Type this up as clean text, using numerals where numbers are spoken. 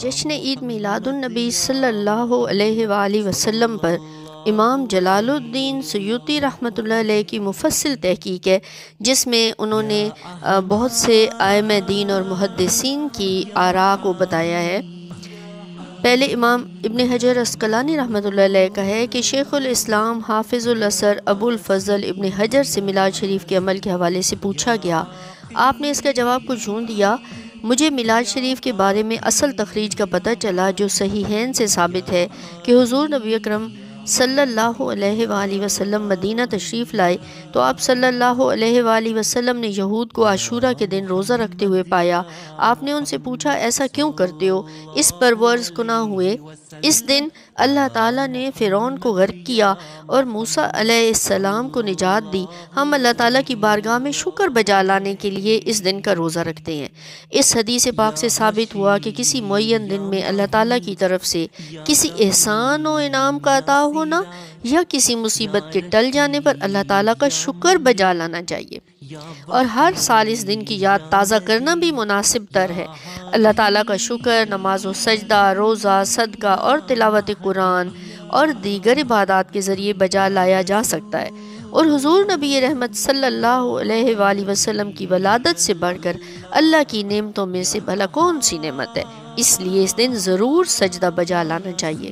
جشن عید میلاد النبی صلی اللہ علیہ وآلہ وسلم پر امام جلال الدین سیوطی رحمۃ اللہ علیہ کی مفصل تحقیق ہے، جس میں انہوں نے بہت سے ائمہ دین اور محدثین کی آراء کو بتایا ہے۔ پہلے امام ابن حجر عسقلانی رحمۃ اللہ علیہ کا ہے کہ شیخ الاسلام حافظ الاثر ابو الفضل ابن حجر سے میلاد شریف کے عمل کے حوالے سے پوچھا گیا۔ آپ نے اس کا جواب کچھ یوں دیا: مجھے میلاد شریف کے بارے میں اصل تخریج کا پتہ چلا، جو صحیحین سے ثابت ہے کہ حضور نبی اکرم صلی اللہ علیہ وآلہ وسلم مدینہ تشریف لائے تو آپ صلی اللہ علیہ وآلہ وسلم نے یہود کو عاشورہ کے دن روزہ رکھتے ہوئے پایا۔ آپ نے ان سے پوچھا، ایسا کیوں کرتے ہو؟ اس پر وہ عرض کنا ہوئے، اس دن اللہ تعالیٰ نے فرعون کو غرق کیا اور موسیٰ علیہ السلام کو نجات دی۔ ہم اللہ تعالیٰ کی بارگاہ میں شکر بجا لانے کے لیے اس دن کا روزہ رکھتے ہیں۔ اس حدیث پاک سے ثابت ہوا کہ کسی معین دن میں اللہ تعالیٰ کی طرف سے کسی احسان و انعام کا عطا ہونا یا کسی مصیبت کے ٹل جانے پر اللہ تعالیٰ کا شکر بجا لانا چاہیے، اور ہر سال اس دن کی یاد تازہ کرنا بھی مناسب تر ہے۔ اللہ تعالیٰ کا شکر نماز و سجدہ، روزہ، صدقہ اور تلاوت قرآن اور دیگر عبادات کے ذریعے بجا لایا جا سکتا ہے، اور حضور نبی رحمت صلی اللہ علیہ وآلہ وسلم کی ولادت سے بڑھ کر اللہ کی نعمتوں میں سے بھلا کون سی نعمت ہے؟ اس لیے اس دن ضرور سجدہ بجا لانا چاہیے۔